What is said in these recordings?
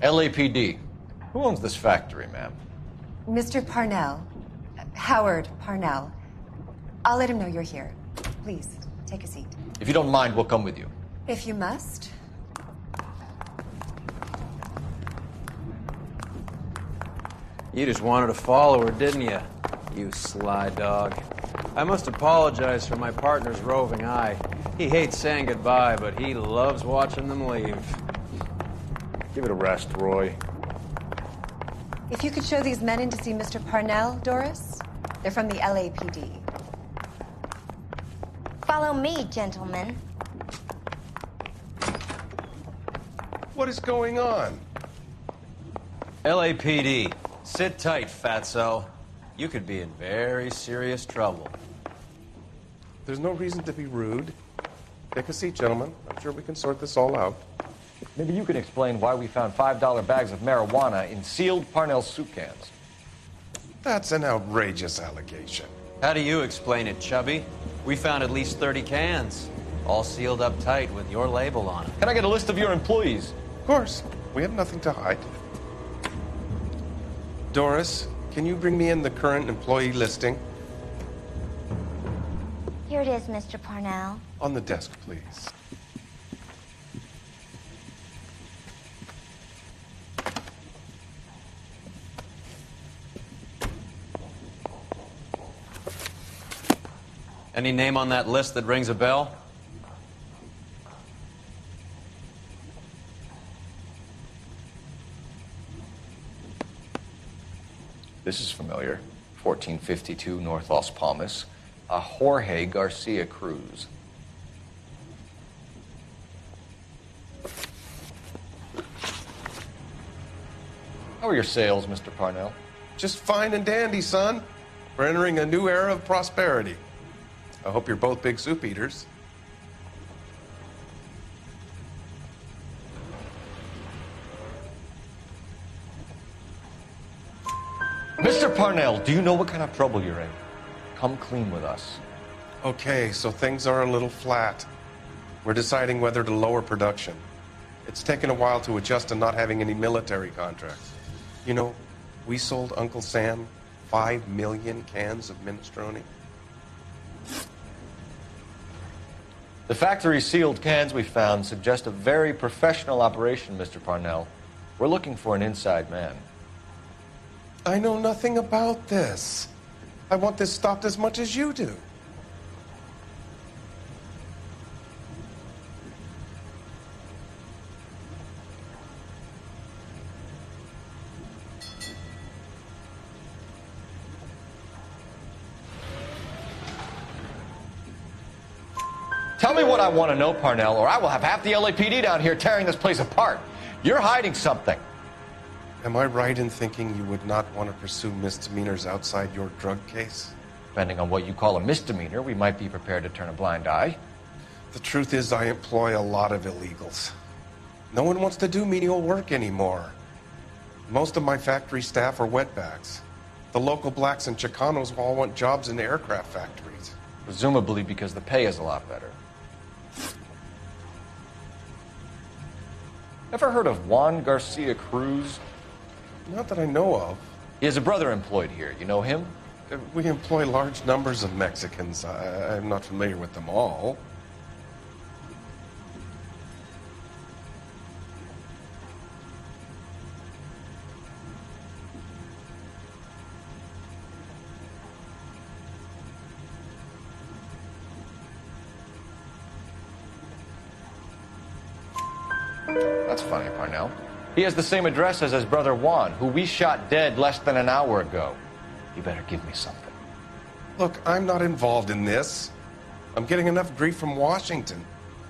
LAPD. Who owns this factory, ma'am? Mr. Parnell. Howard Parnell. I'll let him know you're here. Please, take a seat. If you don't mind, we'll come with you. If you must. You just wanted to follow her, didn't you? You sly dog. I must apologize for my partner's roving eye. He hates saying goodbye, but he loves watching them leave. Give it a rest, Roy. If you could show these men in to see Mr. Parnell, Doris. They're from the LAPD. Follow me, gentlemen. What is going on? LAPD. Sit tight, fatso. You could be in very serious trouble. There's no reason to be rude. Take a seat, gentlemen. I'm sure we can sort this all out. Maybe you can explain why we found $5 bags of marijuana in sealed Parnell soup cans. That's an outrageous allegation. How do you explain it, Chubby? We found at least 30 cans, all sealed up tight with your label on it. Can I get a list of your employees? Of course. We have nothing to hide. Doris, can you bring me in the current employee listing? Here it is, Mr. Parnell. On the desk, please. Any name on that list that rings a bell? This is familiar. 1452 North Las Palmas. A Jorge Garcia Cruz. How are your sales, Mr. Parnell? Just fine and dandy, son. We're entering a new era of prosperity. I hope you're both big soup eaters. Mr. Parnell, do you know what kind of trouble you're in? Come clean with us. Okay, so things are a little flat. We're deciding whether to lower production. It's taken a while to adjust to not having any military contracts. You know, we sold Uncle Sam 5 million cans of minestrone. The factory sealed cans we found suggest a very professional operation, Mr. Parnell. We're looking for an inside man. I know nothing about this. I want this stopped as much as you do. Tell me what I want to know, Parnell, or I will have half the LAPD down here tearing this place apart. You're hiding something. Am I right in thinking you would not want to pursue misdemeanors outside your drug case? Depending on what you call a misdemeanor, we might be prepared to turn a blind eye. The truth is, I employ a lot of illegals. No one wants to do menial work anymore. Most of my factory staff are wetbacks. The local blacks and Chicanos all want jobs in aircraft factories. Presumably because the pay is a lot better. Ever heard of Juan Garcia Cruz? Not that I know of. He has a brother employed here. You know him? We employ large numbers of Mexicans. I'm not familiar with them all. That's funny, Parnell. He has the same address as his brother Juan, who we shot dead less than an hour ago. You better give me something. Look, I'm not involved in this. I'm getting enough grief from Washington.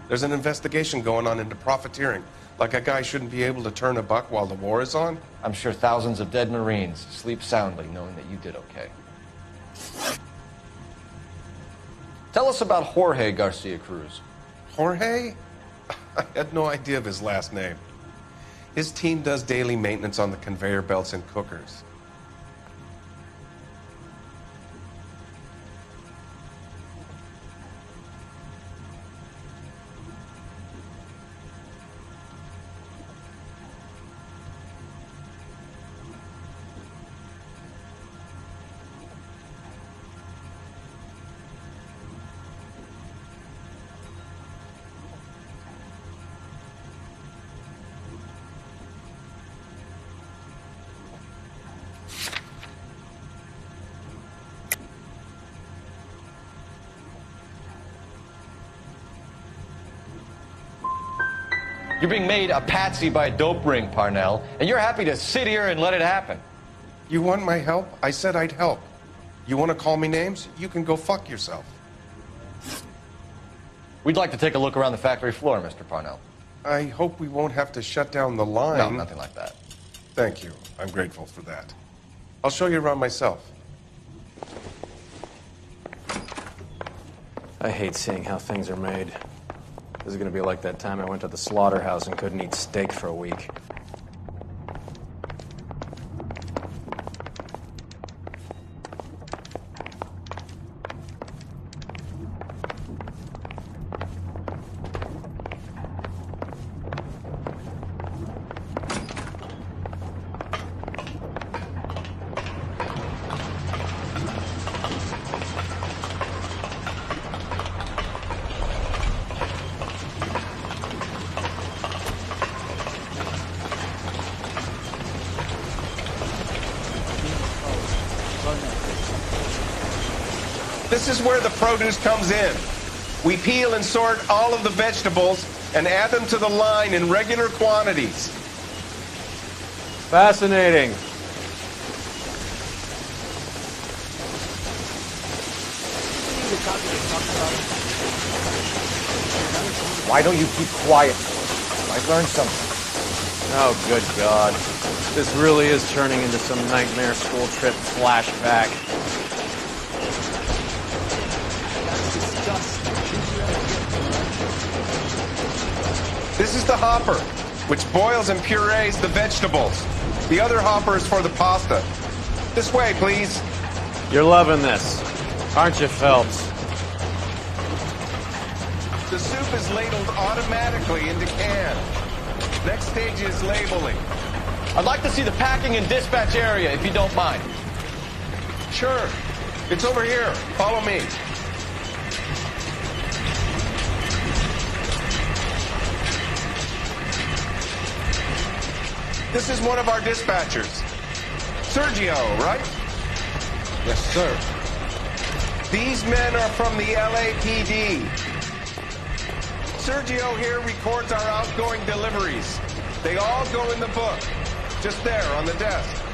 There's an investigation going on into profiteering. Like a guy shouldn't be able to turn a buck while the war is on. I'm sure thousands of dead Marines sleep soundly knowing that you did okay. Tell us about Jorge Garcia Cruz. Jorge? I had no idea of his last name. His team does daily maintenance on the conveyor belts and cookers. You're being made a patsy by a dope ring, Parnell, and you're happy to sit here and let it happen. You want my help? I said I'd help. You want to call me names? You can go fuck yourself. We'd like to take a look around the factory floor, Mr. Parnell. I hope we won't have to shut down the line. No, nothing like that. Thank you. I'm grateful for that. I'll show you around myself. I hate seeing how things are made. This is gonna be like that time I went to the slaughterhouse and couldn't eat steak for a week. This is where the produce comes in. We peel and sort all of the vegetables and add them to the line in regular quantities. Fascinating. Why don't you keep quiet? I've learned something. Oh, good God. This really is turning into some nightmare school trip flashback. This is the hopper, which boils and purees the vegetables. The other hopper is for the pasta. This way, please. You're loving this, aren't you, Phelps? The soup is ladled automatically into can. Next stage is labeling. I'd like to see the packing and dispatch area, if you don't mind. Sure. It's over here. Follow me. This is one of our dispatchers. Sergio, right? Yes, sir. These men are from the LAPD. Sergio here records our outgoing deliveries. They all go in the book, just there on the desk.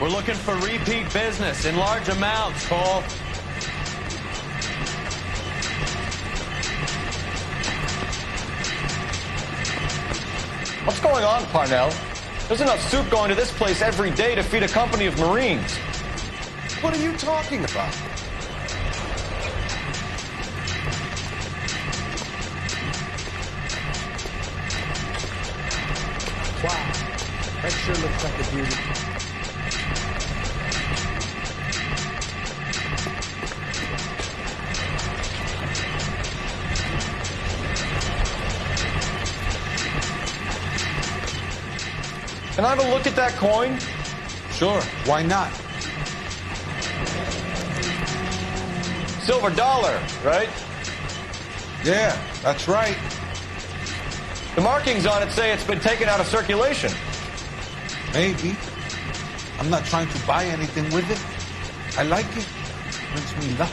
We're looking for repeat business in large amounts, Cole. What's going on, Parnell? There's enough soup going to this place every day to feed a company of Marines. What are you talking about? Wow. That sure looks like a beauty. Can I have a look at that coin? Sure, why not? Silver dollar, right? Yeah, that's right. The markings on it say it's been taken out of circulation. Maybe. I'm not trying to buy anything with it. I like it. Brings me luck.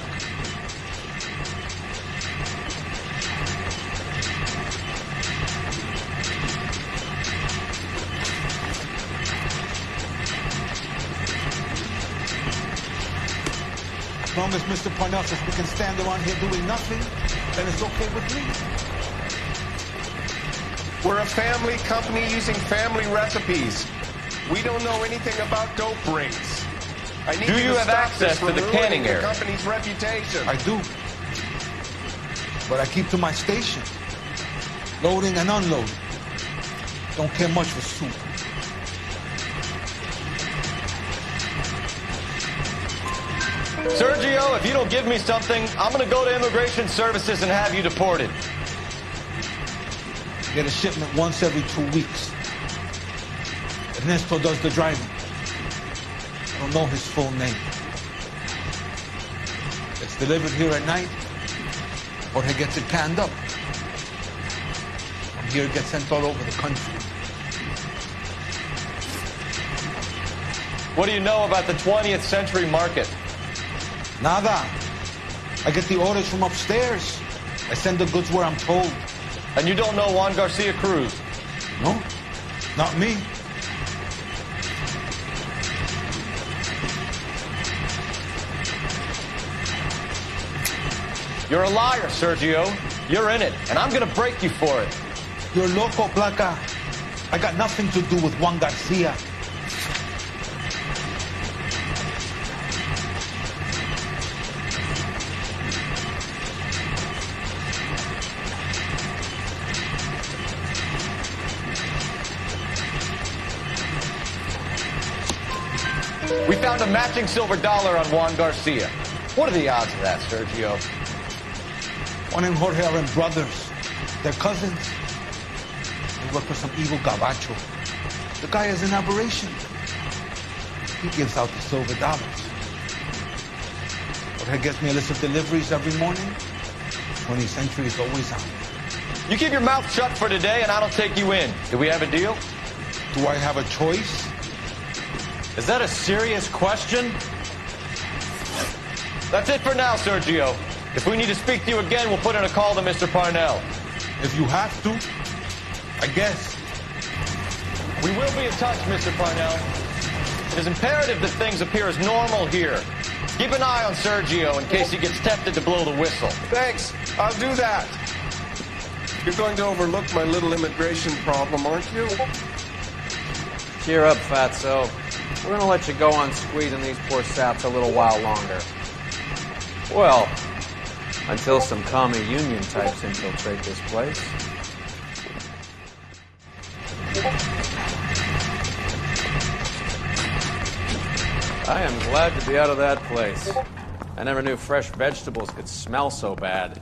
As long as Mr. Parnell says we can stand around here doing nothing, then it's okay with me. We're a family company using family recipes. We don't know anything about dope rings. I need Do you to have stop access this from to the ruining canning the area? company's reputation. I do. But I keep to my station. Loading and unloading. Don't care much for soup. Sergio, if you don't give me something, I'm going to go to Immigration Services and have you deported. Get a shipment once every 2 weeks. Ernesto does the driving. I don't know his full name. It's delivered here at night, or he gets it canned up. From here, it gets sent all over the country. What do you know about the 20th century market? Nada. I get the orders from upstairs. I send the goods where I'm told. And you don't know Juan Garcia Cruz? No, not me. You're a liar, Sergio. You're in it, and I'm gonna break you for it. You're loco, Placa. I got nothing to do with Juan Garcia. We found a matching silver dollar on Juan Garcia. What are the odds of that, Sergio? Juan and Jorge are brothers. They're cousins. They work for some evil gabacho. The guy is an aberration. He gives out the silver dollars. Jorge gets me a list of deliveries every morning. 20th Century is always on. You keep your mouth shut for today, and I don't take you in. Do we have a deal? Do I have a choice? Is that a serious question? That's it for now, Sergio. If we need to speak to you again, we'll put in a call to Mr. Parnell. If you have to, I guess. We will be in touch, Mr. Parnell. It is imperative that things appear as normal here. Keep an eye on Sergio in case he gets tempted to blow the whistle. Thanks. I'll do that. You're going to overlook my little immigration problem, aren't you? Cheer up, fatso. We're gonna let you go on squeezing these poor saps a little while longer. Well, until some commie union types infiltrate this place. I am glad to be out of that place. I never knew fresh vegetables could smell so bad.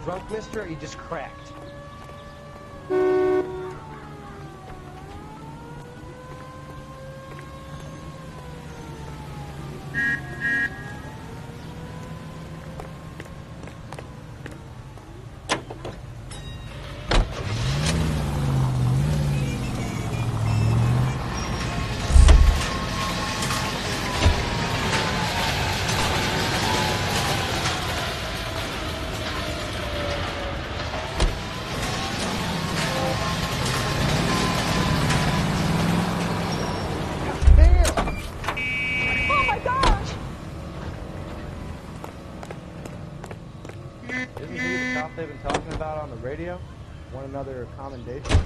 Drunk, mister, or you just cracked? They've been talking about on the radio? Want another commendation?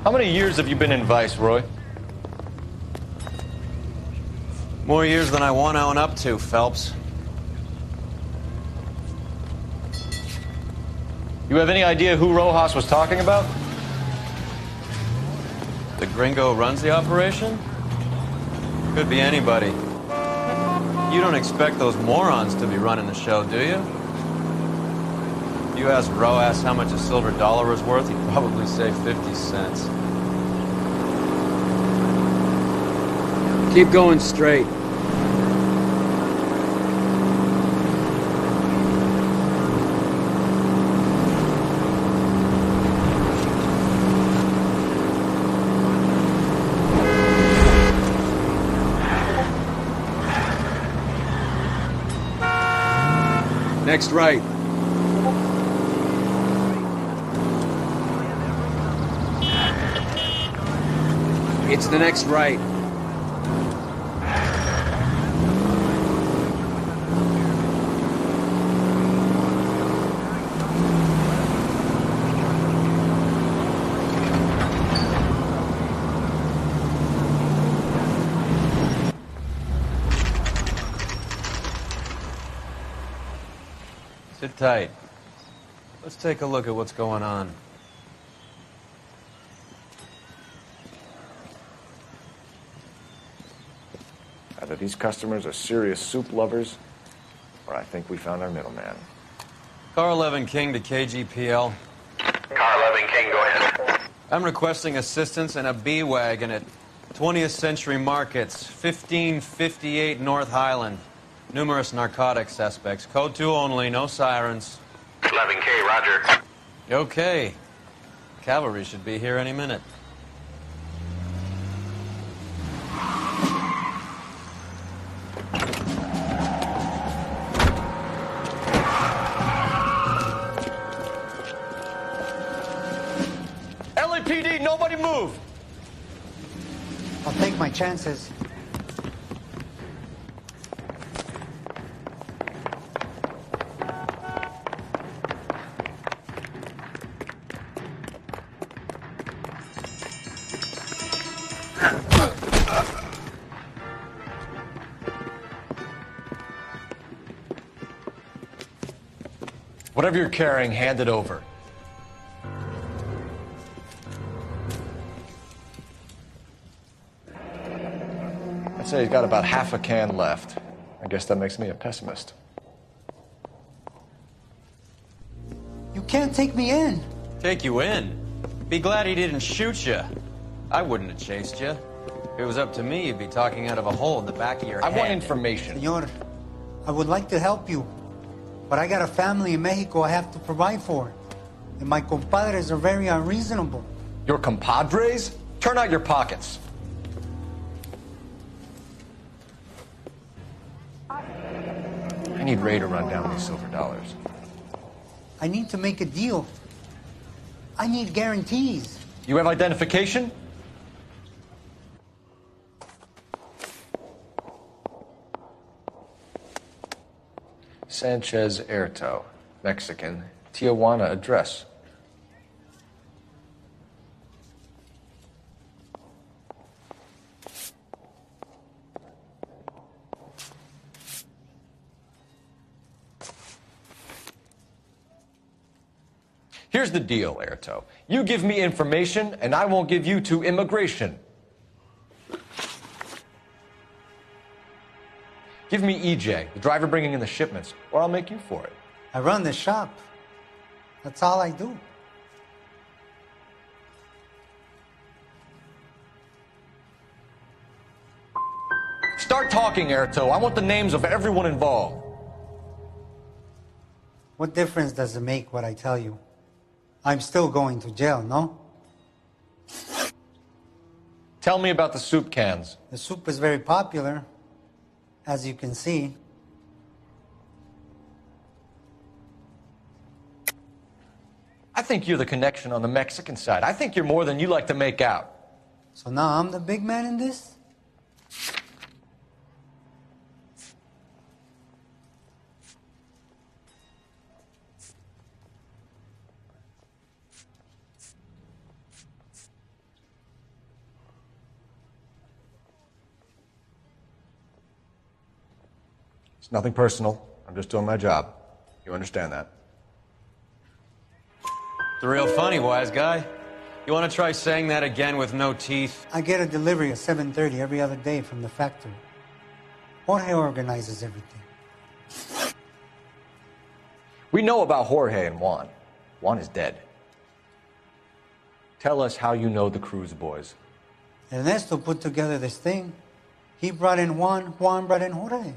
How many years have you been in Vice, Roy? More years than I want to own up to, Phelps. You have any idea who Rojas was talking about? The gringo runs the operation? Could be anybody. You don't expect those morons to be running the show, do you? If you asked Rojas how much a silver dollar was worth, he'd probably say 50 cents. Keep going straight. Next right. It's the next right. Sit tight. Let's take a look at what's going on. Either these customers are serious soup lovers, or I think we found our middleman. Car 11 King to KGPL. Car 11 King, go ahead. I'm requesting assistance in a B-Wagon at 20th Century Markets, 1558 North Highland. Numerous narcotic suspects. Code 2 only, no sirens. 11K, roger. Okay. Cavalry should be here any minute. LAPD, nobody move! I'll take my chances. Whatever you're carrying, hand it over. I'd say he's got about half a can left. I guess that makes me a pessimist. You can't take me in. Take you in? Be glad he didn't shoot you. I wouldn't have chased you. If it was up to me, you'd be talking out of a hole in the back of your head. I want information. Senor, I would like to help you, but I got a family in Mexico I have to provide for. And my compadres are very unreasonable. Your compadres? Turn out your pockets. I need Ray to run down these silver dollars. I need to make a deal. I need guarantees. You have identification? Sanchez Erto, Mexican, Tijuana address. Here's the deal, Erto. You give me information, and I won't give you to immigration. Give me EJ, the driver bringing in the shipments, or I'll make you for it. I run the shop. That's all I do. Start talking, Erto. I want the names of everyone involved. What difference does it make what I tell you? I'm still going to jail, no? Tell me about the soup cans. The soup is very popular, as you can see. I think you're the connection on the Mexican side. I think you're more than you like to make out. So now I'm the big man in this? It's nothing personal. I'm just doing my job. You understand that? It's real funny, wise guy. You want to try saying that again with no teeth? I get a delivery at 7:30 every other day from the factory. Jorge organizes everything. We know about Jorge and Juan. Juan is dead. Tell us how you know the Cruz boys. Ernesto put together this thing. He brought in Juan, Juan brought in Jorge.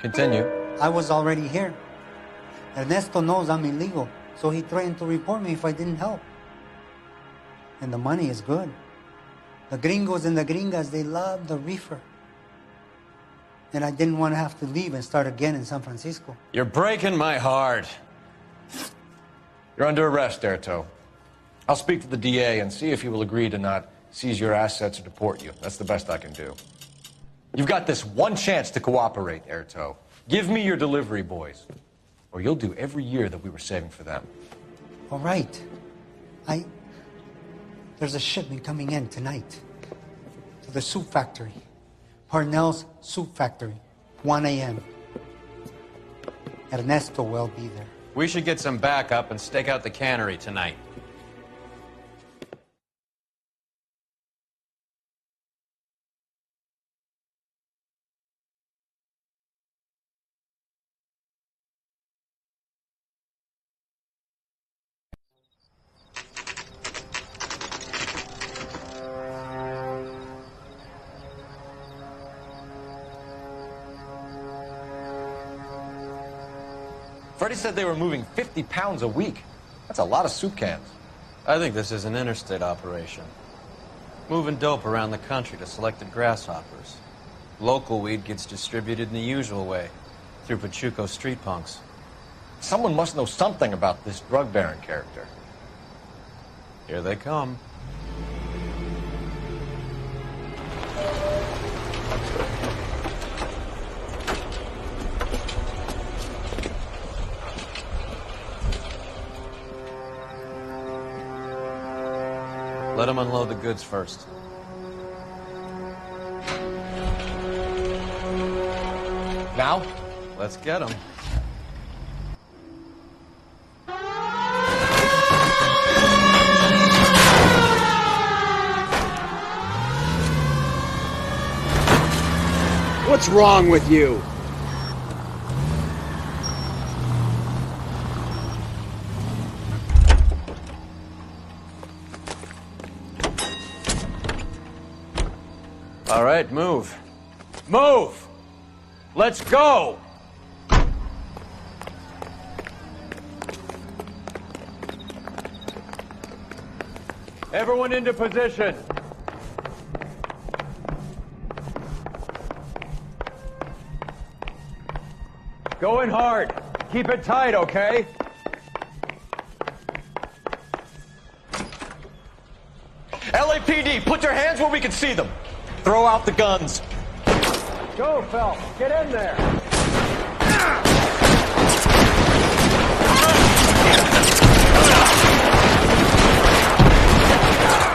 Continue. I was already here. Ernesto knows I'm illegal, so he threatened to report me if I didn't help. And the money is good. The gringos and the gringas, they love the reefer. And I didn't want to have to leave and start again in San Francisco. You're breaking my heart. You're under arrest, Erto. I'll speak to the DA and see if he will agree to not seize your assets or deport you. That's the best I can do. You've got this one chance to cooperate, Erto. Give me your delivery boys, or you'll do every year that we were saving for them. All right. There's a shipment coming in tonight to the soup factory. Parnell's Soup Factory, 1 a.m. Ernesto will be there. We should get some backup and stake out the cannery tonight. Freddie said they were moving 50 pounds a week. That's a lot of soup cans. I think this is an interstate operation. Moving dope around the country to selected grasshoppers. Local weed gets distributed in the usual way, through Pachuco street punks. Someone must know something about this drug baron character. Here they come. Let them unload the goods first. Now? Let's get them. What's wrong with you? All right, move. Move! Let's go! Everyone into position. Going hard. Keep it tight, okay? LAPD, put your hands where we can see them. Throw out the guns. Go, Phelps. Get in there.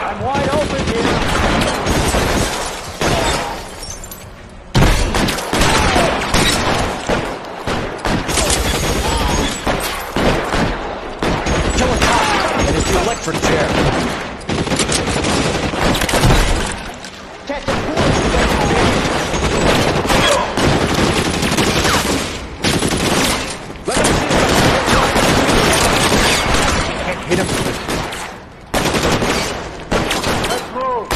I'm wide open here. Kill a cop, and it's the electric chair. Hit him. Let's move.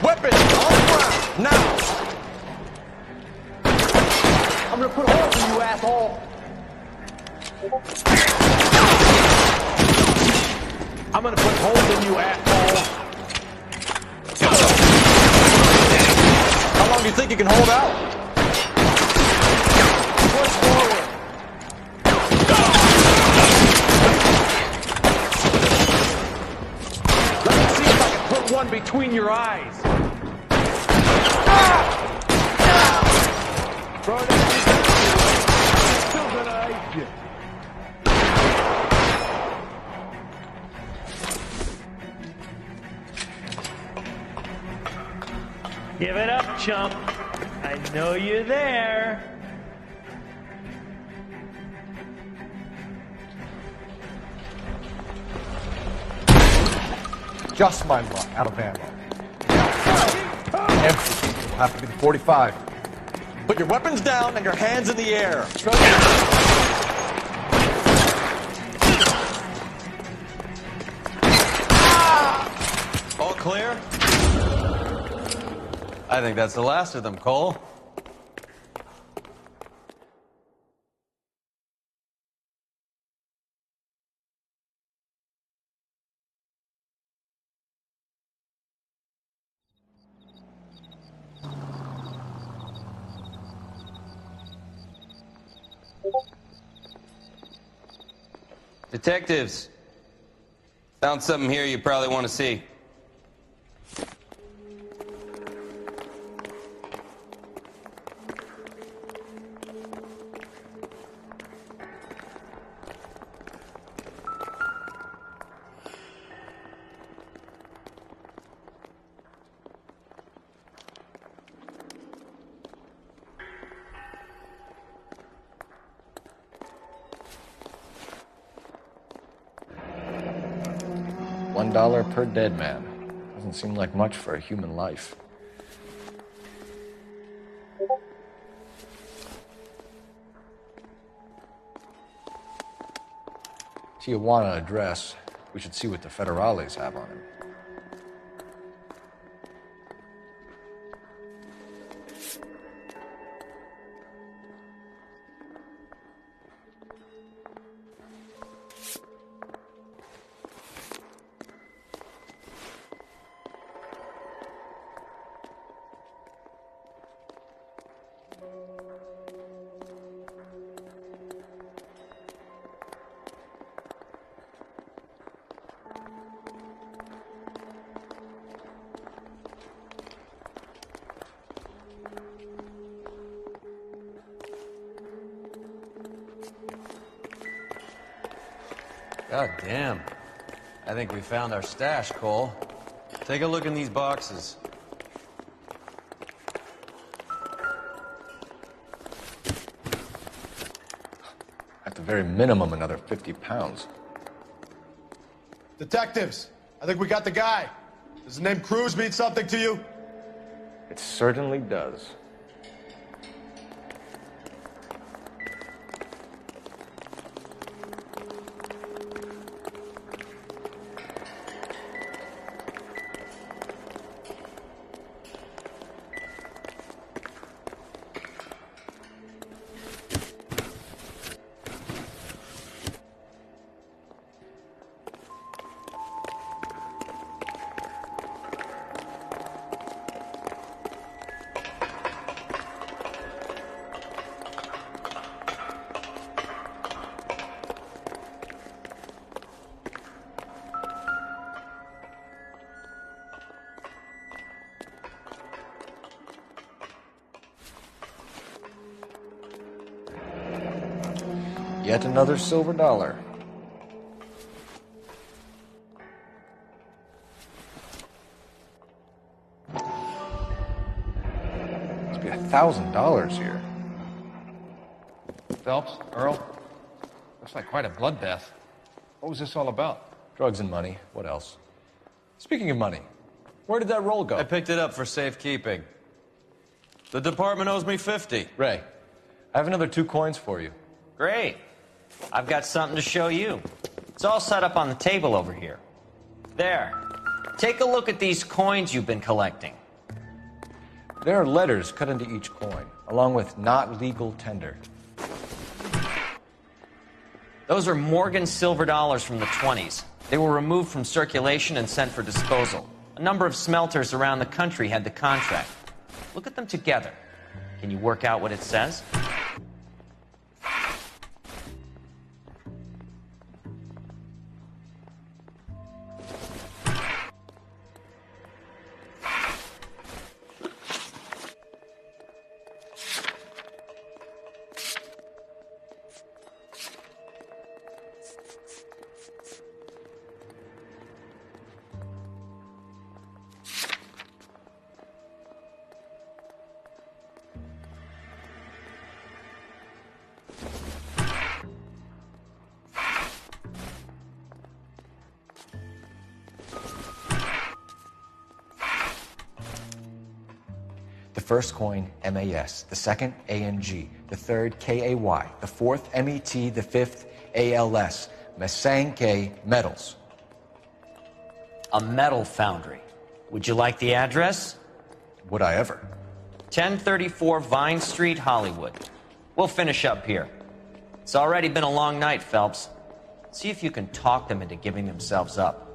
Weapons on the ground, now! I'm gonna put holes in you, asshole. I'm gonna put holes in you, asshole. How long do you think you can hold out? Push forward. Let me see if I can put one between your eyes. Throw it at you. Still gonna ice you. Give it up, chump. I know you're there. Just my luck, out of ammo. Empty. It'll have to be the 45. Put your weapons down and your hands in the air. All clear? I think that's the last of them, Cole. Detectives, found something here you probably want to see. $1 per dead man. Doesn't seem like much for a human life. Tijuana address. We should see what the federales have on him. God damn. I think we found our stash, Cole. Take a look in these boxes. At the very minimum, another 50 pounds. Detectives, I think we got the guy. Does the name Cruz mean something to you? It certainly does. Yet another silver dollar. Must be $1,000 here. Phelps, Earl, looks like quite a bloodbath. What was this all about? Drugs and money. What else? Speaking of money, where did that roll go? I picked it up for safekeeping. The department owes me 50. Ray, I have another 2 coins for you. Great. I've got something to show you. It's all set up on the table over here. There. Take a look at these coins you've been collecting. There are letters cut into each coin, along with not legal tender. Those are Morgan silver dollars from the 20s. They were removed from circulation and sent for disposal. A number of smelters around the country had the contract. Look at them together. Can you work out what it says? The first coin, MAS. The second, ANG. The third, KAY. The fourth, MET. The fifth, ALS. Masanke Metals. A metal foundry. Would you like the address? Would I ever? 1034 Vine Street, Hollywood. We'll finish up here. It's already been a long night, Phelps. See if you can talk them into giving themselves up.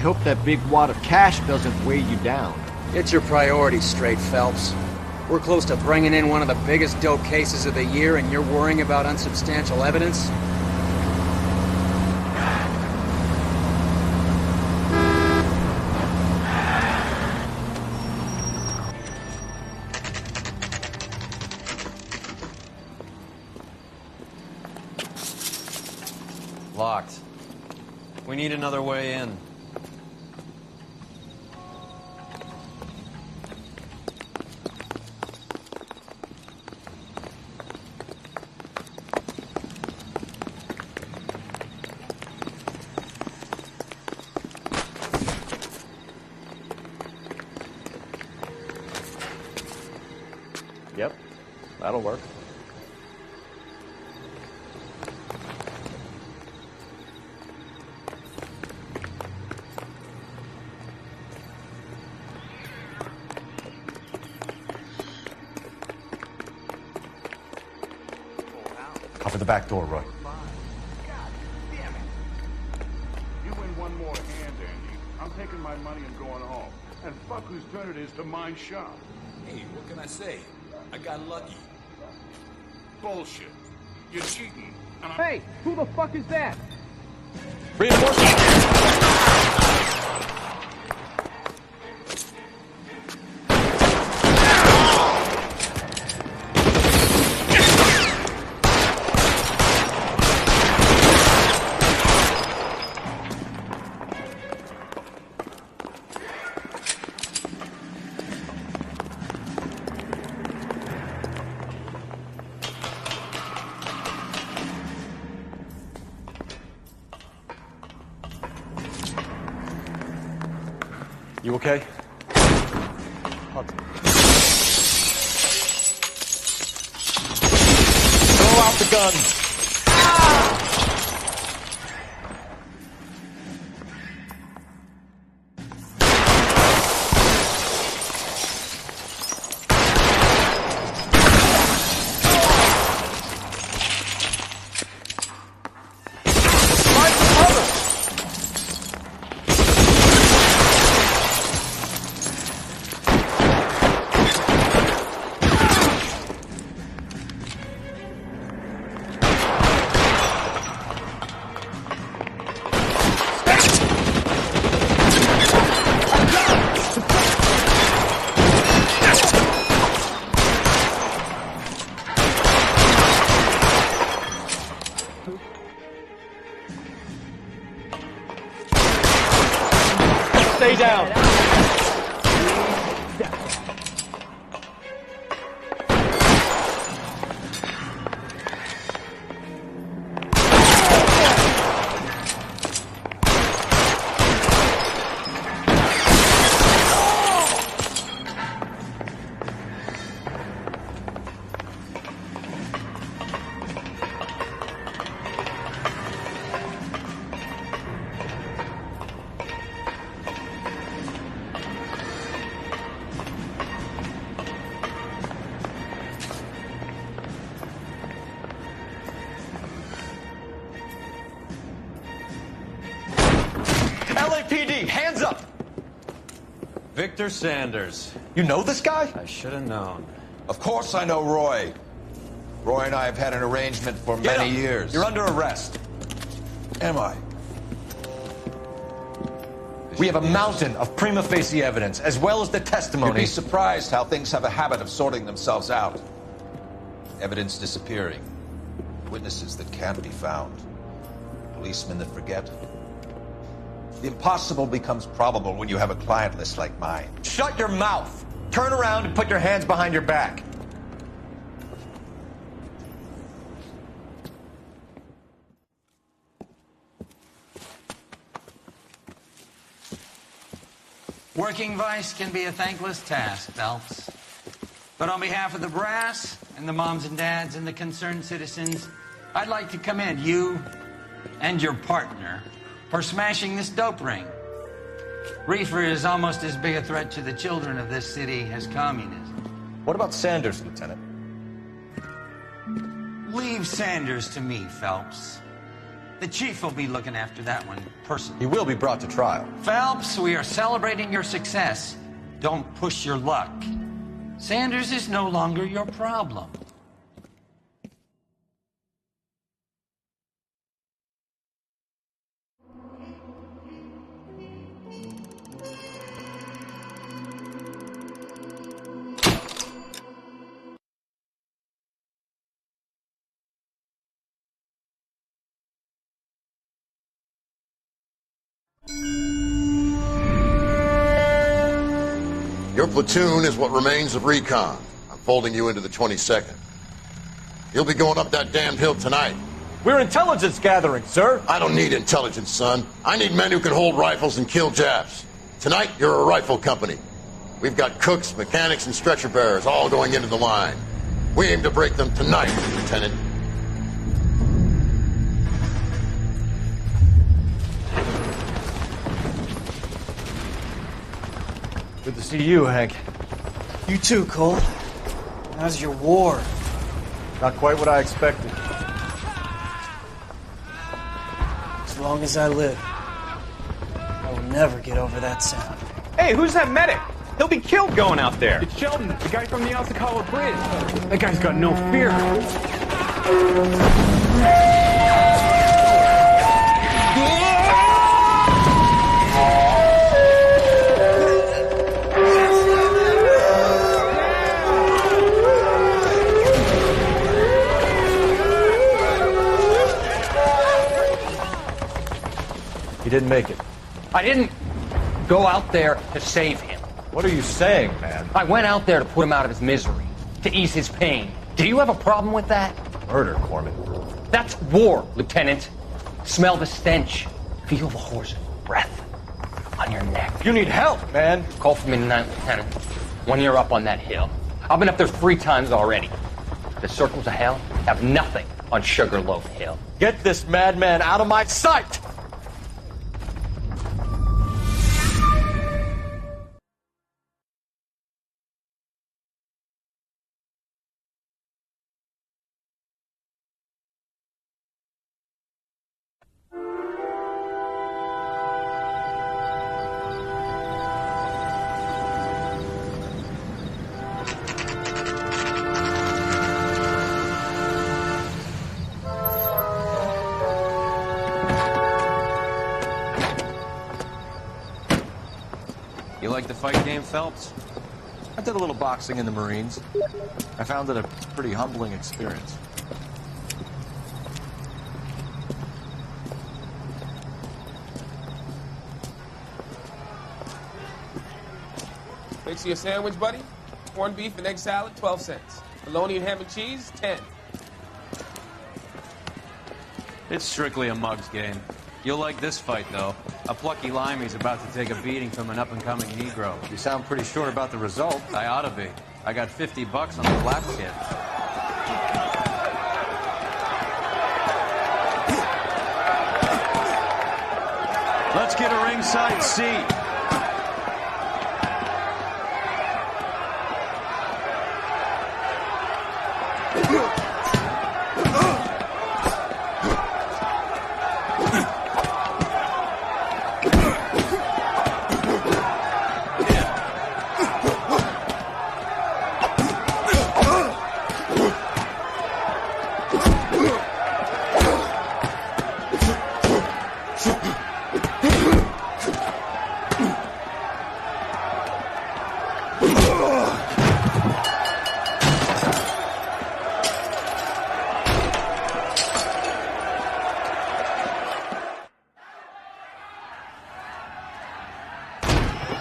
hope that big wad of cash doesn't weigh you down. Get your priorities straight, Phelps. We're close to bringing in one of the biggest dope cases of the year, and you're worrying about unsubstantial evidence? Locked. We need another way in. Yep, that'll work. Cover the back door, Roy. You win one more hand, Andy. I'm taking my money and going home. And fuck whose turn it is to mind shop. Hey, what can I say? I got lucky. Bullshit. You're cheating. And I'm... Hey, who the fuck is that? You okay? Throw out the gun. Stay down. LAPD, hands up! Victor Sanders. You know this guy? I should have known. Of course I know Roy. Roy and I have had an arrangement for many years. You're under arrest. Am I? We have a mountain of prima facie evidence, as well as the testimony. You'd be surprised how things have a habit of sorting themselves out. Evidence disappearing. Witnesses that can't be found. Policemen that forget. The impossible becomes probable when you have a client list like mine. Shut your mouth. Turn around and put your hands behind your back. Working vice can be a thankless task, Phelps. But on behalf of the brass and the moms and dads and the concerned citizens, I'd like to commend you and your partner for smashing this dope ring. Reefer is almost as big a threat to the children of this city as communism. What about Sanders, Lieutenant? Leave Sanders to me, Phelps. The chief will be looking after that one personally. He will be brought to trial. Phelps, we are celebrating your success. Don't push your luck. Sanders is no longer your problem. Your platoon is what remains of recon. I'm folding you into the 22nd. You'll be going up that damned hill tonight. We're intelligence gathering, sir. I don't need intelligence, son. I need men who can hold rifles and kill Japs. Tonight, you're a rifle company. We've got cooks, mechanics, and stretcher bearers all going into the line. We aim to break them tonight, Lieutenant. Good to see you, Hank. You too, Cole. How's your war? Not quite what I expected. As long as I live, I will never get over that sound. Hey, who's that medic? He'll be killed going out there. It's Sheldon, the guy from the Alsakawa Bridge. That guy's got no fear. He didn't make it. I didn't go out there to save him. What are you saying, man? I went out there to put him out of his misery, to ease his pain. Do you have a problem with that? Murder, Corman. That's war, Lieutenant. Smell the stench. Feel the horse's breath on your neck. You need help, man. Call for me tonight, Lieutenant, when you're up on that hill. I've been up there 3 times already. The circles of hell have nothing on Sugarloaf Hill. Get this madman out of my sight! You like the fight game, Phelps? I did a little boxing in the Marines. I found it a pretty humbling experience. Makes you a sandwich, buddy? Corned beef and egg salad, 12 cents. Bologna and ham and cheese, 10. It's strictly a mug's game. You'll like this fight, though. A plucky limey's about to take a beating from an up-and-coming Negro. You sound pretty sure about the result. I ought to be. I got $50 on the black kid. Let's get a ringside seat.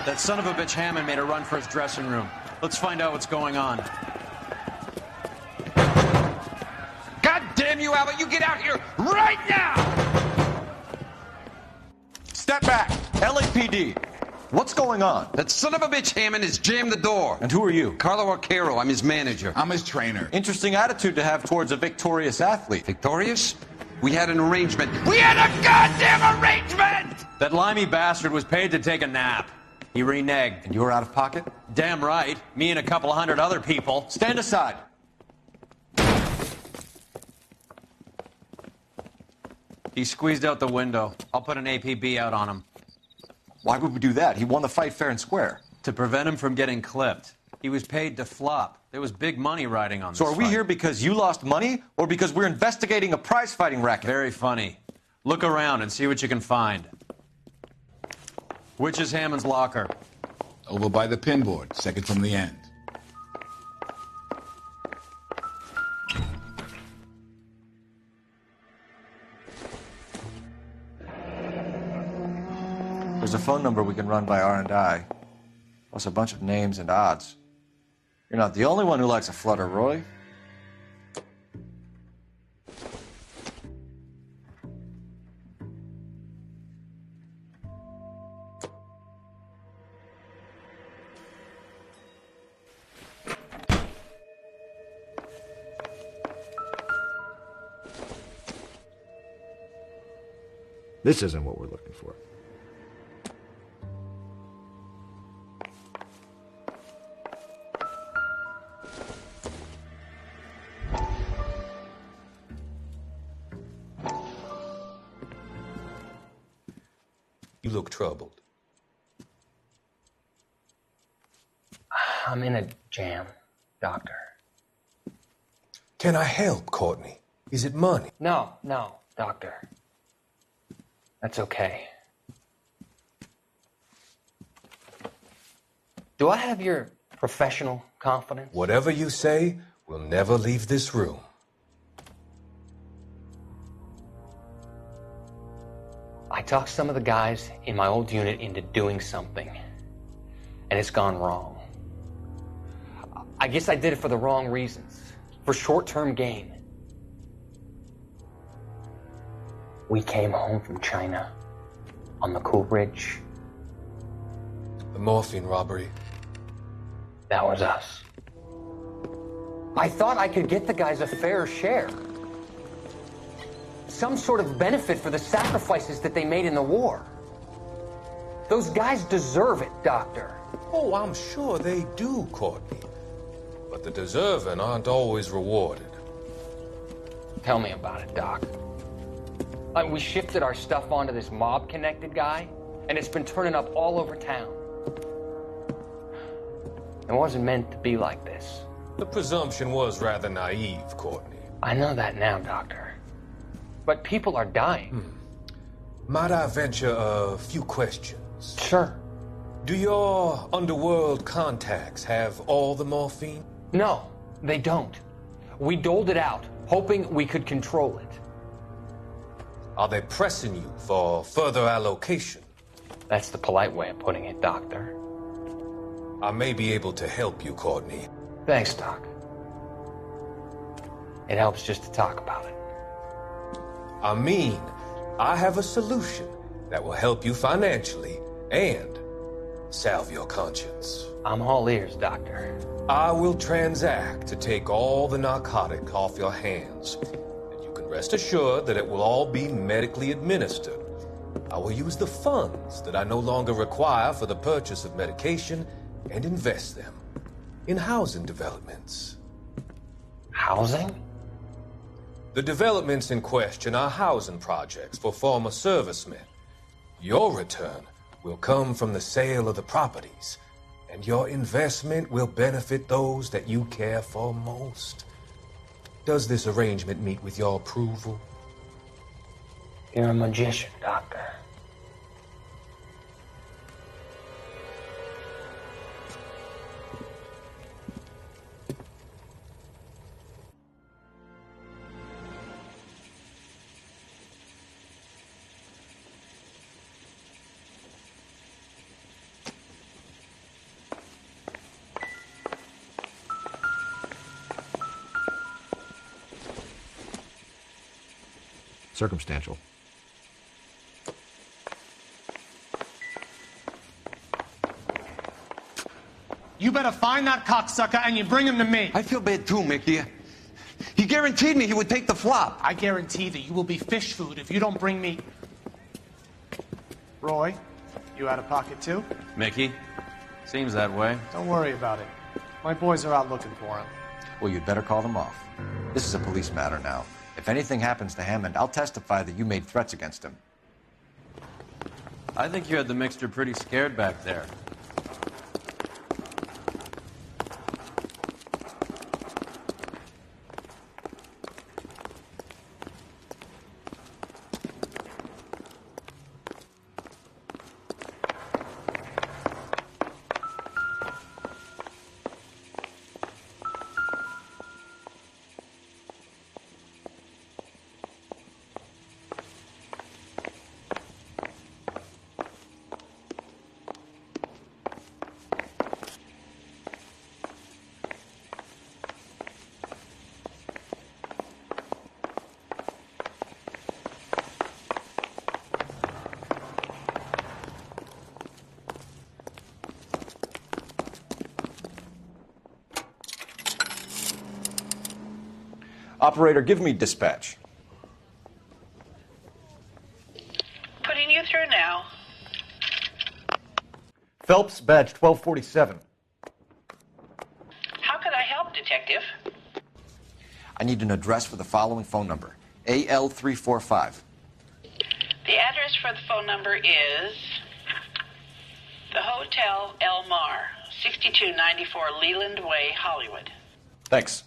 That son of a bitch Hammond made a run for his dressing room. Let's find out what's going on. God damn you, Albert, you get out here right now! Step back! LAPD! What's going on? That son of a bitch Hammond has jammed the door. And who are you? Carlo Arcaro, I'm his manager. I'm his trainer. Interesting attitude to have towards a victorious athlete. Victorious? We had an arrangement. We had a goddamn arrangement! That limey bastard was paid to take a nap. He reneged. And you were out of pocket? Damn right. Me and a couple of hundred other people. Stand aside. He squeezed out the window. I'll put an APB out on him. Why would we do that? He won the fight fair and square. To prevent him from getting clipped. He was paid to flop. There was big money riding on this So are we fight. here because you lost money or because we're investigating a prize-fighting racket? Very funny. Look around and see what you can find. Which is Hammond's locker? Over by the pinboard, second from the end. There's a phone number we can run by R&I, plus a bunch of names and odds. You're not the only one who likes a flutter, Roy. This isn't what we're looking for. You look troubled. I'm in a jam, Doctor. Can I help, Courtney? Is it money? No, Doctor. That's okay. Do I have your professional confidence? Whatever you say, we'll never leave this room. I talked some of the guys in my old unit into doing something, and it's gone wrong. I guess I did it for the wrong reasons, for short-term gain. We came home from China on the Cool Ridge. The morphine robbery. That was us. I thought I could get the guys a fair share. Some sort of benefit for the sacrifices that they made in the war. Those guys deserve it, Doctor. Oh, I'm sure they do, Courtney. But the deserving aren't always rewarded. Tell me about it, Doc. We shifted our stuff onto this mob-connected guy, and it's been turning up all over town. It wasn't meant to be like this. The presumption was rather naive, Courtney. I know that now, Doctor. But people are dying. Might I venture a few questions? Sure. Do your underworld contacts have all the morphine? No, they don't. We doled it out, hoping we could control it. Are they pressing you for further allocation? That's the polite way of putting it, Doctor. I may be able to help you, Courtney. Thanks, Doc. It helps just to talk about it. I mean, I have a solution that will help you financially and salve your conscience. I'm all ears, Doctor. I will transact to take all the narcotic off your hands. And you can rest assured that it will all be medically administered. I will use the funds that I no longer require for the purchase of medication and invest them in housing developments. Housing? The developments in question are housing projects for former servicemen. Your return will come from the sale of the properties, and your investment will benefit those that you care for most. Does this arrangement meet with your approval? You're a magician, Doctor. Circumstantial. You better find that cocksucker and you bring him to me. I feel bad too, Mickey. He guaranteed me he would take the flop. I guarantee that you will be fish food if you don't bring me... Roy, you out of pocket too? Mickey? Seems that way. Don't worry about it. My boys are out looking for him. Well, you'd better call them off. This is a police matter now. If anything happens to Hammond, I'll testify that you made threats against him. I think you had the mixture pretty scared back there. Operator, give me dispatch. Putting you through now. Phelps, badge 1247. How could I help, Detective? I need an address for the following phone number. AL345. The address for the phone number is the Hotel L Mar, 6294 Leland Way, Hollywood. Thanks.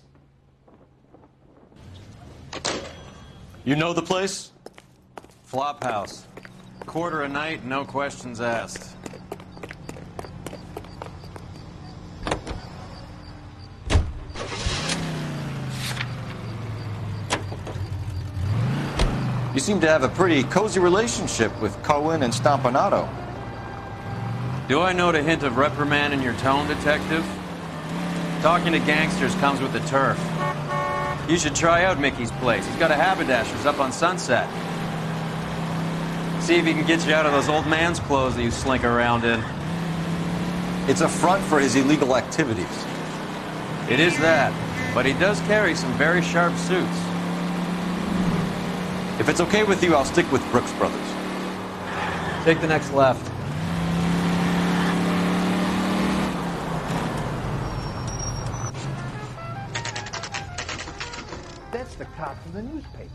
You know the place? Flop house. Quarter a night, no questions asked. You seem to have a pretty cozy relationship with Cohen and Stompanato. Do I note a hint of reprimand in your tone, Detective? Talking to gangsters comes with the turf. You should try out Mickey's place. He's got a haberdasher's up on Sunset. See if he can get you out of those old man's clothes that you slink around in. It's a front for his illegal activities. It is that, but he does carry some very sharp suits. If it's okay with you, I'll stick with Brooks Brothers. Take the next left. That's the cop from the newspaper.